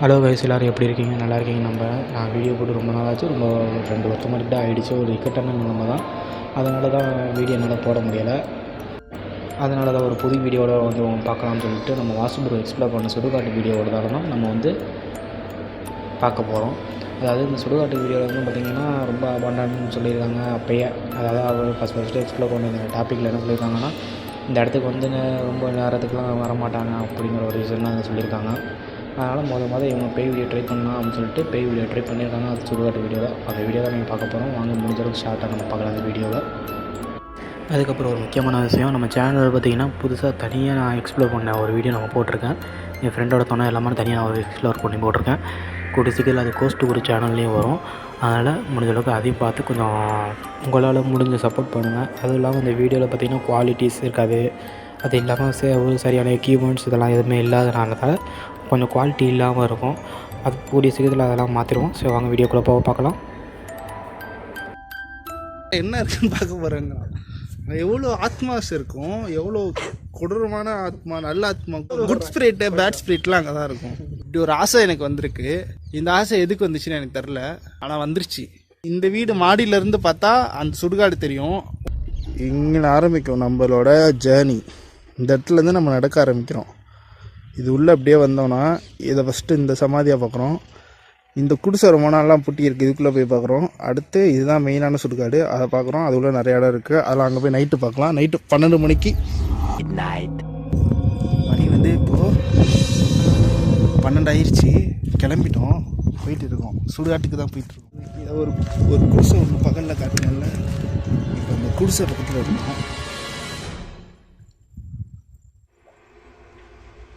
Hello guys, எல்லோரும் எப்படி இருக்கீங்க? நல்லா இருக்கீங்க. நான் வீடியோ போட்டு ரொம்ப நாள் ஆச்சு. ரொம்ப 2 வருஷமாக கிட்ட ஆகிடுச்சு. ஒரு இக்கட்டான நிலைமை தான். அதனால தான் வீடியோ என்னால் போட முடியலை. அதனால தான் ஒரு புது வீடியோவில் வந்து பார்க்கலாம்னு சொல்லிட்டு நம்ம வாசுபுரம் எக்ஸ்ப்ளோர் பண்ண சுடுகாட்டு வீடியோவோட தான் நம்ம வந்து பார்க்க போகிறோம். அதாவது இந்த சுடுகாட்டு வீடியோவில் வந்து பார்த்திங்கன்னா ரொம்ப அபாண்டன்னு சொல்லியிருக்காங்க அப்போயே. அதாவது அவர் ஃபஸ்ட்டு எக்ஸ்ப்ளோர் பண்ண இந்த டாப்பிக்கில் என்ன சொல்லியிருக்காங்கன்னா, இந்த இடத்துக்கு வந்து ரொம்ப நேரத்துக்குலாம் வரமாட்டாங்க அப்படிங்கிற ஒரு ரீசன் தான் சொல்லியிருக்காங்க. அதனால் இவங்க பேய் வீடியோ ட்ரை பண்ணலாம் அப்படின்னு சொல்லிட்டு பேய் வீடியோ ட்ரை பண்ணியிருக்காங்க. அது சுடுகாட்டு வீடியோ தான். அந்த வீடியோ தான் நீங்கள் பார்க்க போகிறோம். வாங்க, முடிஞ்ச அளவுக்கு ஷார்ட்டாக நம்ம பார்க்கலாம் அந்த வீடியோவில். அதுக்கப்புறம் ஒரு முக்கியமான விஷயம், நம்ம சேனலில் பார்த்திங்கன்னா புதுசாக தனியாக நான் எக்ஸ்ப்ளோர் பண்ண ஒரு வீடியோ நம்ம போட்டிருக்கேன். என் ஃப்ரெண்டோட துணை எல்லாமே தனியாக ஒரு எக்ஸ்ப்ளோர் பண்ணி போட்டிருக்கேன். கூடிய சீக்கிரம் அது கோஸ்ட்டு ஒரு சேனல்லையும் வரும். அதனால் முடிஞ்ச அளவுக்கு அதையும் பார்த்து கொஞ்சம் உங்களால் முடிஞ்ச சப்போர்ட் பண்ணுங்கள். அதுவும் இல்லாமல் இந்த வீடியோவில் பார்த்திங்கன்னா குவாலிட்டிஸ் இருக்காது. அது இல்லாமல் சரியான எக்யூப்மெண்ட்ஸ் இதெல்லாம் எதுவுமே இல்லாதனால தான் கொஞ்சம் குவாலிட்டி இல்லாமல் இருக்கும். அது கூடிய சீக்கிரத்தில் அதெல்லாம் மாற்றிடுவோம். ஸோ வாங்க வீடியோக்குள்ளே பார்க்கலாம். என்ன இருக்குன்னு பார்க்க போகிறேங்க. எவ்வளோ ஆத்மாஸ் இருக்கும், எவ்வளோ கொடூரமான ஆத்மா, நல்ல ஆத்மா, குட் ஸ்பிரிட்டு, பேட் ஸ்பிரிட்லாம் அங்கே தான் இருக்கும். இப்படி ஒரு ஆசை எனக்கு வந்திருக்கு. இந்த ஆசை எதுக்கு வந்துச்சுன்னு எனக்கு தெரில, ஆனால் வந்துருச்சு. இந்த வீடு மாடியிலேருந்து பார்த்தா அந்த சுடுகாடு தெரியும். இங்கே ஆரம்பிக்கும் நம்மளோட ஜேர்னி. இந்த இடத்துலேருந்து நம்ம நடக்க ஆரம்பிக்கிறோம். இது உள்ளே அப்படியே வந்தோன்னா இதை ஃபஸ்ட்டு இந்த சமாதியாக பார்க்குறோம். இந்த குடிசை ரொம்ப நாள்லாம் புட்டி இருக்குது, இதுக்குள்ளே போய் பார்க்குறோம். அடுத்து இதுதான் மெயினான சுடுகாடு, அதை பார்க்குறோம். அது உள்ள நிறைய இடம் இருக்குது, அதெல்லாம் அங்கே போய் நைட்டு பார்க்கலாம். நைட்டு 12 மணிக்கு மணி வந்து இப்போது 12 ஆயிடுச்சு. கிளம்பிட்டோம், போயிட்டு இருக்கோம். சுடுகாட்டுக்கு தான் போயிட்டுருக்கோம். இதை ஒரு குடிசை ஒன்று பகலில் காட்டினால இப்போ அந்த குடிசை பக்கத்தில் இருக்கோம்.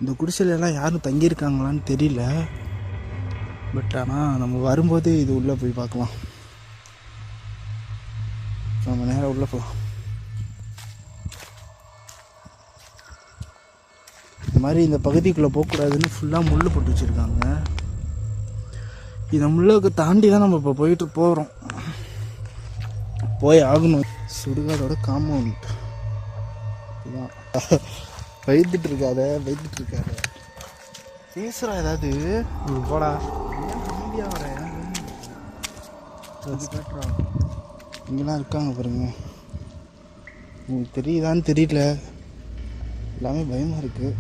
இந்த குடிசையிலலாம் யாரும் தங்கியிருக்காங்களான்னு தெரியல. பட் ஆனால் நம்ம வரும்போது இது உள்ளே போய் பார்க்கலாம். நம்ம நேரம் உள்ளே போகலாம். இந்த மாதிரி இந்த பகுதிக்குள்ளே போகக்கூடாதுன்னு ஃபுல்லாக முள் போட்டு வச்சுருக்காங்க. இந்த முள்ளுக்கு தாண்டி தான் நம்ம இப்போ போயிட்டு போகிறோம். போய் ஆகணும். சுடுகாடோட காம்பவுண்ட் இதுதான். வைத்துட்டு இருக்காத பேசுகிறா ஏதாவது போடா. இந்தியா வர இங்கெல்லாம் இருக்காங்க பாருங்க. உங்களுக்கு தெரியுதான்னு தெரியல, எல்லாமே பயமாக இருக்குது.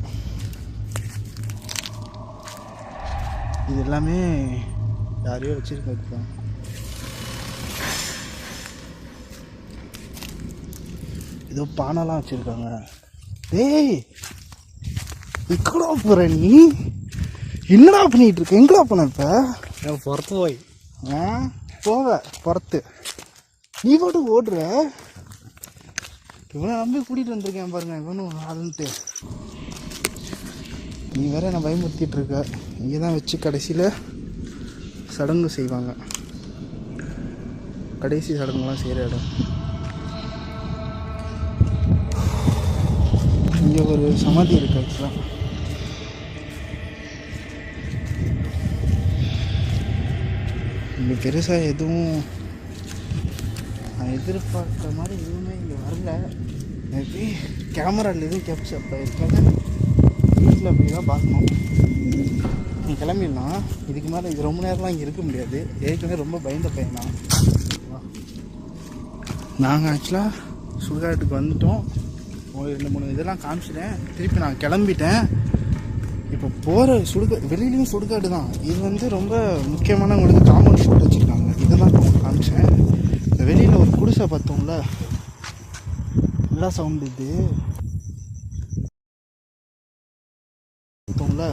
இது எல்லாமே யாரையோ வச்சுருக்காங்க. ஏதோ பானைலாம் வச்சுருக்காங்க. ஏய், எங்கடா போகிற நீ? என்னடா பண்ணிகிட்டு இருக்க? எங்கடா போன? இப்போ புறத்து போய் போவ புறத்து நீ போட்டு ஓடுற. இவனை நம்பி கூட்டிகிட்டு வந்திருக்கேன் பாருங்க. இவனும் ஆளுன்ட்டு நீ வேற என்ன பயமுறுத்திட்டு இருக்க. இங்கே தான் வச்சு கடைசியில் சடங்கு செய்வாங்க. கடைசி சடங்குலாம் செய்கிற இடம். இங்கே ஒரு சமாதி இருக்கு. ஆக்சுவலாக இங்கே பெருசாக எதுவும் நான் எதிர்பார்க்குற மாதிரி எதுவுமே இங்கே வரல. மேபி கேமராவில் எதுவும் கேப்சர் பண்ணியிருக்காங்க. வீட்டில் போய் தான் பார்க்கணும். நீ கிளம்பிடலாம். இதுக்கு மேலே இது ரொம்ப நேரம்லாம் இங்கே இருக்க முடியாது. ஏற்கனவே ரொம்ப பயந்த பையன் தான். நாங்கள் ஆக்சுவலாக சுடுகாட்டுக்கு வந்துட்டோம். ஒரு 2-3 இதெல்லாம் காமிச்சிட்டேன். திருப்பி நான் கிளம்பிட்டேன். இப்போ போகிற வெளியிலையும் சுடுகாடு தான். இது வந்து ரொம்ப முக்கியமானவங்களுக்கு காம்பவுண்ட் போட்டு வச்சுருக்காங்க. இதெல்லாம் காமிச்சேன். இந்த வெளியில் ஒரு குடிசை பார்த்தோம்ல, நல்லா சவுண்டு. இது பார்த்தோம்ல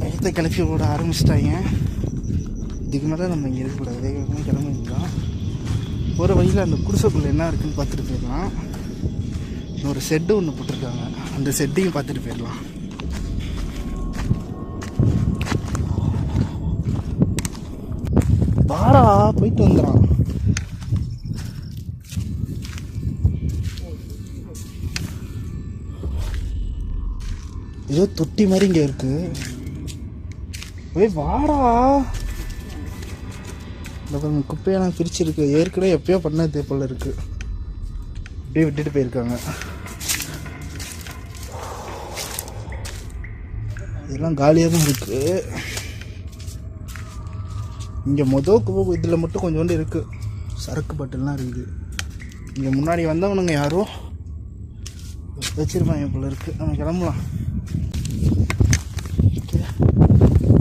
இடத்த கிளப்பி விட ஆரம்பிச்சிட்டாங்க. இதுக்கு மேலே நம்ம இங்கே இருக்கக்கூடாது. வேகமாக கிளம்பிடலாம். போகிற வழியில் அந்த குடிசைக்குள்ளே என்ன இருக்குதுன்னு பார்த்துட்டு போயிடலாம். ஒரு செட்டு ஒன்று போட்டிருக்காங்க, அந்த செட்டையும் பார்த்துட்டு போயிடலாம். வாடா போயிட்டு வந்துடான். ஏதோ தொட்டி மாதிரி இங்கே இருக்கு. போய் வாடா. இந்த குப்பையெல்லாம் பிரிச்சிருக்கு. ஏற்கனவே எப்பயோ பண்ணது போல இருக்கு. அப்படியே விட்டுட்டு போயிருக்காங்க. இதெல்லாம் காலியாக தான் இருக்குது. இங்கே இதில் மட்டும் கொஞ்சோண்டு இருக்குது, சரக்கு பாட்டில்லாம் இருக்குது. இங்கே முன்னாடி வந்தவனுங்க யாரோ வச்சிருப்பாங்க போல இருக்குது. நம்ம கிளம்பலாம்.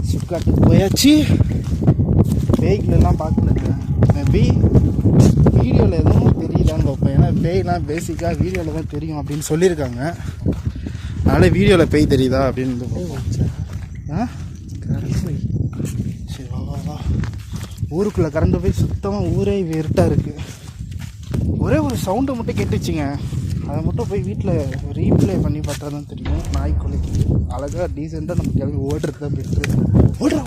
சிப்காட்டுக்கு போயாச்சு. பேய்களெல்லாம் பார்க்கலங்க. மேபி வீடியோவில் எதுவும் தெரியலான்னு பார்ப்பேன். ஏன்னா பேய்லாம் பேசிக்காக வீடியோவில் தான் தெரியும் அப்படின்னு சொல்லியிருக்காங்க. அதனால் வீடியோவில் பேய் தெரியுதா அப்படின்னு பார்ப்போம். சரி வா. ஊருக்குள்ளே கரண்ட் போய் சுத்தமாக ஊரே இருட்டாக இருக்குது. ஒரே ஒரு சவுண்டை மட்டும் கேட்டுச்சுங்க. அதை மட்டும் போய் வீட்டில் ரீப்ளே பண்ணி பார்த்தா தான் தெரியும். நாய் குலைக்கு அழகாக டீசெண்டாக நம்ம கிளம்பி ஓடுறது தான் பெட்ரு. ஓடுறா